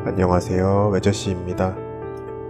안녕하세요, 외저씨입니다.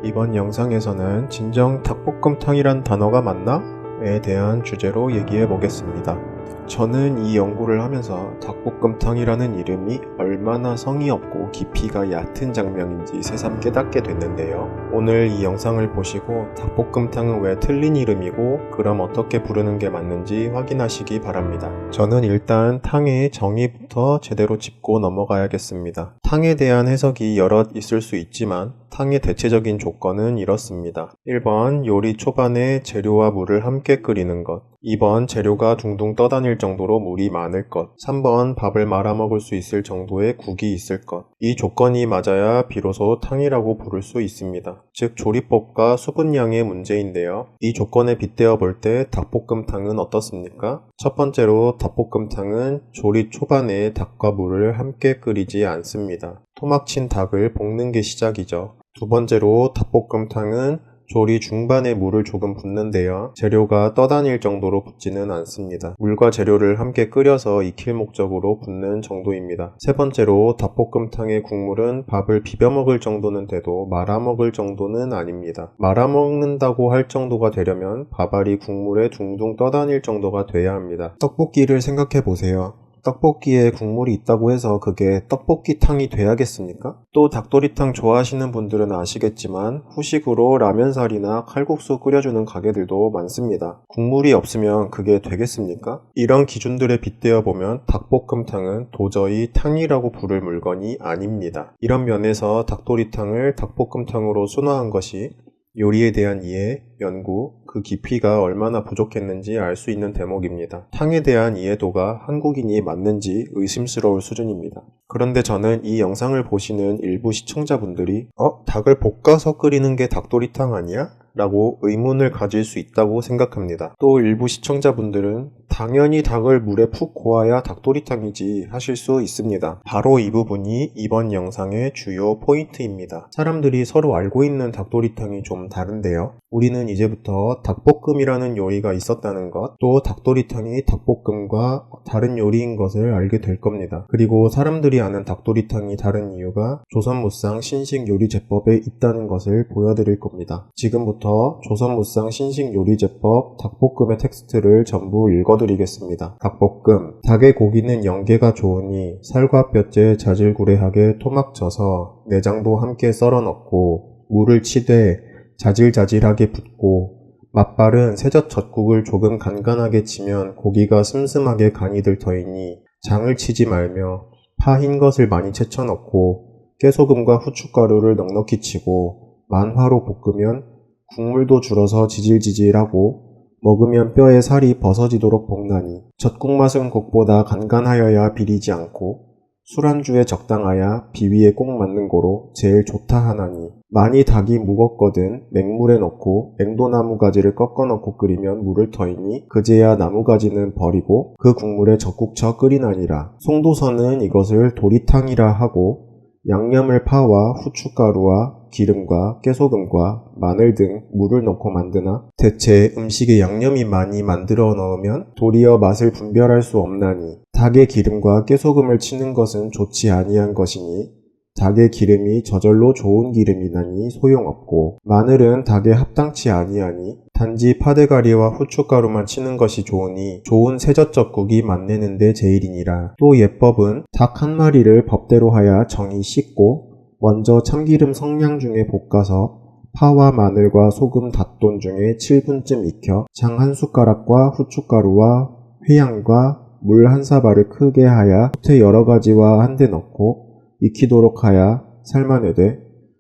이번 영상에서는 진정 닭볶음탕이란 단어가 맞나? 에 대한 주제로 얘기해 보겠습니다. 저는 이 연구를 하면서 닭볶음탕이라는 이름이 얼마나 성의 없고 깊이가 얕은 장면인지 새삼 깨닫게 됐는데요. 오늘 이 영상을 보시고 닭볶음탕은 왜 틀린 이름이고 그럼 어떻게 부르는 게 맞는지 확인하시기 바랍니다. 저는 일단 탕의 정의부터 제대로 짚고 넘어가야겠습니다. 탕에 대한 해석이 여럿 있을 수 있지만 탕의 대체적인 조건은 이렇습니다. 1번 요리 초반에 재료와 물을 함께 끓이는 것. 2번 재료가 둥둥 떠다닐 정도로 물이 많을 것. 3번 밥을 말아 먹을 수 있을 정도의 국이 있을 것. 이 조건이 맞아야 비로소 탕이라고 부를 수 있습니다. 즉 조리법과 수분량의 문제인데요. 이 조건에 빗대어 볼 때 닭볶음탕은 어떻습니까? 첫 번째로 닭볶음탕은 조리 초반에 닭과 물을 함께 끓이지 않습니다. 토막친 닭을 볶는 게 시작이죠. 두 번째로 닭볶음탕은 조리 중반에 물을 조금 붓는데요. 재료가 떠다닐 정도로 붓지는 않습니다. 물과 재료를 함께 끓여서 익힐 목적으로 붓는 정도입니다. 세 번째로 닭볶음탕의 국물은 밥을 비벼 먹을 정도는 돼도 말아 먹을 정도는 아닙니다. 말아 먹는다고 할 정도가 되려면 밥알이 국물에 둥둥 떠다닐 정도가 돼야 합니다. 떡볶이를 생각해 보세요. 떡볶이에 국물이 있다고 해서 그게 떡볶이탕이 돼야겠습니까? 또 닭도리탕 좋아하시는 분들은 아시겠지만 후식으로 라면사리나 칼국수 끓여주는 가게들도 많습니다. 국물이 없으면 그게 되겠습니까? 이런 기준들에 빗대어 보면 닭볶음탕은 도저히 탕이라고 부를 물건이 아닙니다. 이런 면에서 닭도리탕을 닭볶음탕으로 순화한 것이 요리에 대한 이해, 연구, 그 깊이가 얼마나 부족했는지 알 수 있는 대목입니다. 탕에 대한 이해도가 한국인이 맞는지 의심스러울 수준입니다. 그런데 저는 이 영상을 보시는 일부 시청자분들이 닭을 볶아서 끓이는 게 닭도리탕 아니야? 라고 의문을 가질 수 있다고 생각합니다. 또 일부 시청자분들은 당연히 닭을 물에 푹 고아야 닭도리탕이지 하실 수 있습니다. 바로 이 부분이 이번 영상의 주요 포인트입니다. 사람들이 서로 알고 있는 닭도리탕이 좀 다른데요. 우리는 이제부터 닭볶음이라는 요리가 있었다는 것, 또 닭도리탕이 닭볶음과 다른 요리인 것을 알게 될 겁니다. 그리고 사람들이 아는 닭도리탕이 다른 이유가 조선무상 신식요리제법에 있다는 것을 보여드릴 겁니다. 지금부터 조선무상 신식요리제법 닭볶음의 텍스트를 전부 읽어드리겠습니다. 닭볶음. 닭의 고기는 영계가 좋으니 살과 뼈째 자질구레하게 토막져서 내장도 함께 썰어 넣고 물을 치되 자질자질하게 붓고 맛발은 새젓 젓국을 조금 간간하게 치면 고기가 슴슴하게 간이 들 터이니 장을 치지 말며 파 흰 것을 많이 채쳐 넣고 깨소금과 후춧가루를 넉넉히 치고 만화로 볶으면 국물도 줄어서 지질지질하고 먹으면 뼈에 살이 벗어지도록 볶나니 젓국 맛은 곡보다 간간하여야 비리지 않고 술안주에 적당하야 비위에 꼭 맞는 고로 제일 좋다 하나니 많이 닭이 무겁거든 맹물에 넣고 앵도나무 가지를 꺾어 넣고 끓이면 물을 터이니 그제야 나무가지는 버리고 그 국물에 적국 쳐 끓이나니라. 송도서는 이것을 도리탕이라 하고 양념을 파와 후춧가루와 기름과 깨소금과 마늘 등 물을 넣고 만드나 대체 음식에 양념이 많이 만들어 넣으면 도리어 맛을 분별할 수 없나니 닭의 기름과 깨소금을 치는 것은 좋지 아니한 것이니 닭의 기름이 저절로 좋은 기름이나니 소용없고 마늘은 닭에 합당치 아니하니 단지 파대가리와 후춧가루만 치는 것이 좋으니 좋은 새젓젓국이 맛내는데 제일이니라. 또 예법은 닭 한 마리를 법대로 하여 정히 씻고 먼저 참기름 성냥 중에 볶아서 파와 마늘과 소금 닷돈 중에 7분쯤 익혀 장 한 숟가락과 후춧가루와 회양과 물 한 사발을 크게 하여 솥에 여러 가지와 한데 넣고 익히도록 하여 삶아내되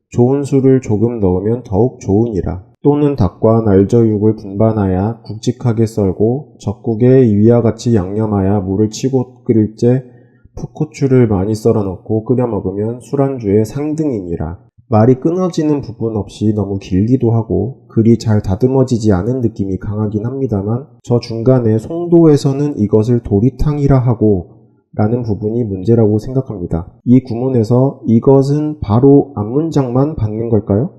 좋은 술을 조금 넣으면 더욱 좋으니라. 또는 닭과 날저육을 분반하여 굵직하게 썰고 젓국에 이와 같이 양념하여 물을 치고 끓일 때 풋고추를 많이 썰어 넣고 끓여 먹으면 술안주의 상등이니라. 말이 끊어지는 부분 없이 너무 길기도 하고 글이 잘 다듬어지지 않은 느낌이 강하긴 합니다만 저 중간에 송도에서는 이것을 도리탕이라 하고 라는 부분이 문제라고 생각합니다. 이 구문에서 이것은 바로 앞문장만 받는 걸까요?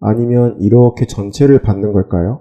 아니면 이렇게 전체를 받는 걸까요?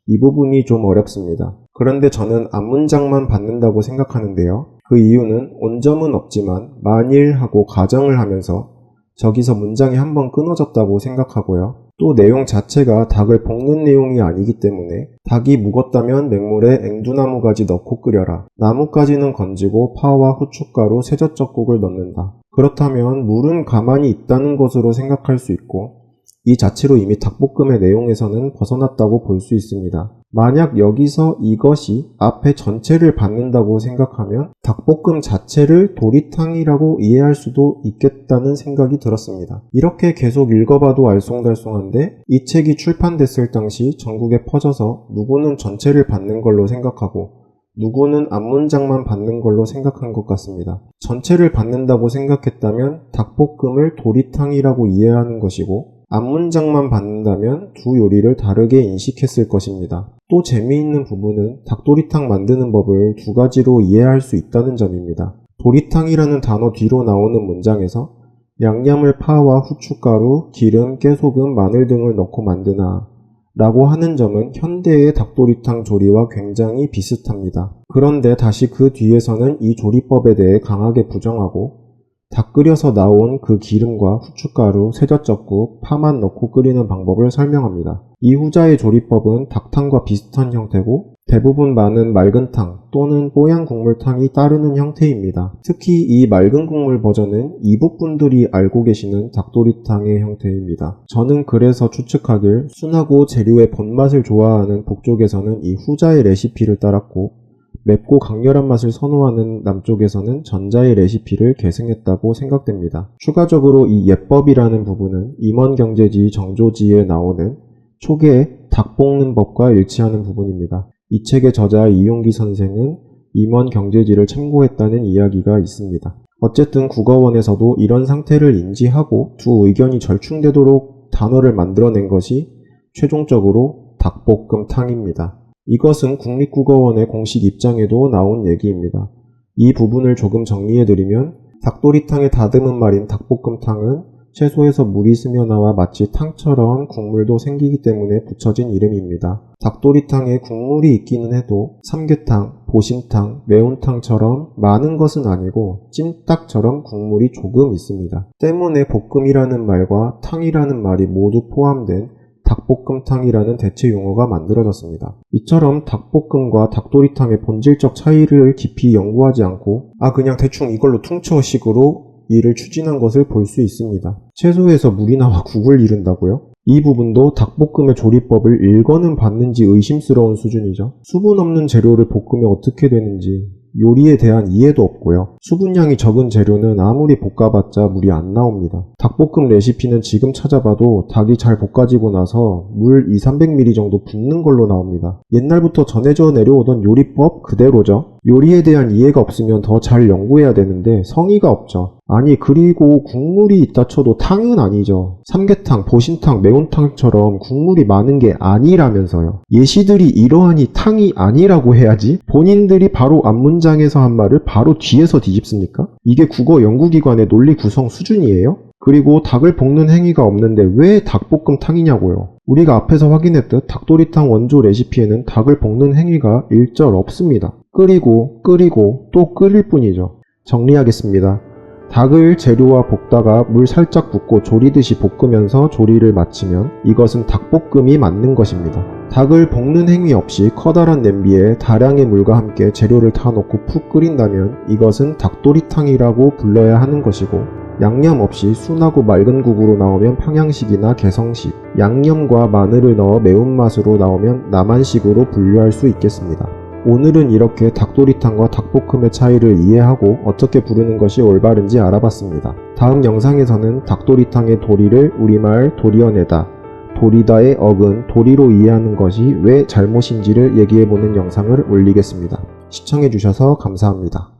이 부분이 좀 어렵습니다. 그런데 저는 앞문장만 받는다고 생각하는데요. 그 이유는 온점은 없지만 만일 하고 가정을 하면서 저기서 문장이 한번 끊어졌다고 생각하고요. 또 내용 자체가 닭을 볶는 내용이 아니기 때문에 닭이 묵었다면 맹물에 앵두나무 가지 넣고 끓여라. 나뭇가지는 건지고 파와 후춧가루, 새젓젓국을 넣는다. 그렇다면 물은 가만히 있다는 것으로 생각할 수 있고 이 자체로 이미 닭볶음의 내용에서는 벗어났다고 볼 수 있습니다. 만약 여기서 이것이 앞에 전체를 받는다고 생각하면 닭볶음 자체를 도리탕이라고 이해할 수도 있겠다는 생각이 들었습니다. 이렇게 계속 읽어봐도 알쏭달쏭한데 이 책이 출판됐을 당시 전국에 퍼져서 누구는 전체를 받는 걸로 생각하고 누구는 앞문장만 받는 걸로 생각한 것 같습니다. 전체를 받는다고 생각했다면 닭볶음을 도리탕이라고 이해하는 것이고 앞문장만 받는다면 두 요리를 다르게 인식했을 것입니다. 또 재미있는 부분은 닭도리탕 만드는 법을 두 가지로 이해할 수 있다는 점입니다. 도리탕이라는 단어 뒤로 나오는 문장에서 양념을 파와 후춧가루, 기름, 깨소금, 마늘 등을 넣고 만드나 라고 하는 점은 현대의 닭도리탕 조리와 굉장히 비슷합니다. 그런데 다시 그 뒤에서는 이 조리법에 대해 강하게 부정하고 닭 끓여서 나온 그 기름과 후춧가루, 새젓젓국, 파만 넣고 끓이는 방법을 설명합니다. 이 후자의 조리법은 닭탕과 비슷한 형태고 대부분 많은 맑은탕 또는 뽀얀 국물탕이 따르는 형태입니다. 특히 이 맑은 국물 버전은 이북분들이 알고 계시는 닭도리탕의 형태입니다. 저는 그래서 추측하길 순하고 재료의 본맛을 좋아하는 북쪽에서는 이 후자의 레시피를 따랐고 맵고 강렬한 맛을 선호하는 남쪽에서는 전자의 레시피를 계승했다고 생각됩니다. 추가적으로 이 예법이라는 부분은 임원경제지 정조지에 나오는 초기의 닭 볶는 법과 일치하는 부분입니다. 이 책의 저자 이용기 선생은 임원경제지를 참고했다는 이야기가 있습니다. 어쨌든 국어원에서도 이런 상태를 인지하고 두 의견이 절충되도록 단어를 만들어낸 것이 최종적으로 닭볶음탕입니다. 이것은 국립국어원의 공식 입장에도 나온 얘기입니다. 이 부분을 조금 정리해드리면 닭도리탕의 다듬은 말인 닭볶음탕은 채소에서 물이 스며나와 마치 탕처럼 국물도 생기기 때문에 붙여진 이름입니다. 닭도리탕에 국물이 있기는 해도 삼계탕, 보신탕, 매운탕처럼 많은 것은 아니고 찜닭처럼 국물이 조금 있습니다. 때문에 볶음이라는 말과 탕이라는 말이 모두 포함된 닭볶음탕이라는 대체 용어가 만들어졌습니다. 이처럼 닭볶음과 닭도리탕의 본질적 차이를 깊이 연구하지 않고 그냥 대충 이걸로 퉁쳐 식으로 일을 추진한 것을 볼 수 있습니다. 채소에서 물이 나와 국을 이룬다고요? 이 부분도 닭볶음의 조리법을 읽어는 봤는지 의심스러운 수준이죠. 수분 없는 재료를 볶으면 어떻게 되는지 요리에 대한 이해도 없고요. 수분량이 적은 재료는 아무리 볶아봤자 물이 안 나옵니다. 닭볶음 레시피는 지금 찾아봐도 닭이 잘 볶아지고 나서 물 200~300ml 정도 붓는 걸로 나옵니다. 옛날부터 전해져 내려오던 요리법 그대로죠. 요리에 대한 이해가 없으면 더 잘 연구해야 되는데 성의가 없죠. 아니 그리고 국물이 있다 쳐도 탕은 아니죠. 삼계탕, 보신탕, 매운탕처럼 국물이 많은 게 아니라면서요. 예시들이 이러하니 탕이 아니라고 해야지 본인들이 바로 앞문장에서 한 말을 바로 뒤에서 뒤집습니까? 이게 국어 연구기관의 논리 구성 수준이에요? 그리고 닭을 볶는 행위가 없는데 왜 닭볶음탕이냐고요. 우리가 앞에서 확인했듯 닭도리탕 원조 레시피에는 닭을 볶는 행위가 일절 없습니다. 끓이고 또 끓일 뿐이죠. 정리하겠습니다. 닭을 재료와 볶다가 물 살짝 붓고 조리듯이 볶으면서 조리를 마치면 이것은 닭볶음이 맞는 것입니다. 닭을 볶는 행위 없이 커다란 냄비에 다량의 물과 함께 재료를 다 넣고 푹 끓인다면 이것은 닭도리탕이라고 불러야 하는 것이고 양념 없이 순하고 맑은 국으로 나오면 평양식이나 개성식, 양념과 마늘을 넣어 매운맛으로 나오면 남한식으로 분류할 수 있겠습니다. 오늘은 이렇게 닭도리탕과 닭볶음의 차이를 이해하고 어떻게 부르는 것이 올바른지 알아봤습니다. 다음 영상에서는 닭도리탕의 도리를 우리말 도리어내다, 도리다의 어근 도리로 이해하는 것이 왜 잘못인지를 얘기해보는 영상을 올리겠습니다. 시청해주셔서 감사합니다.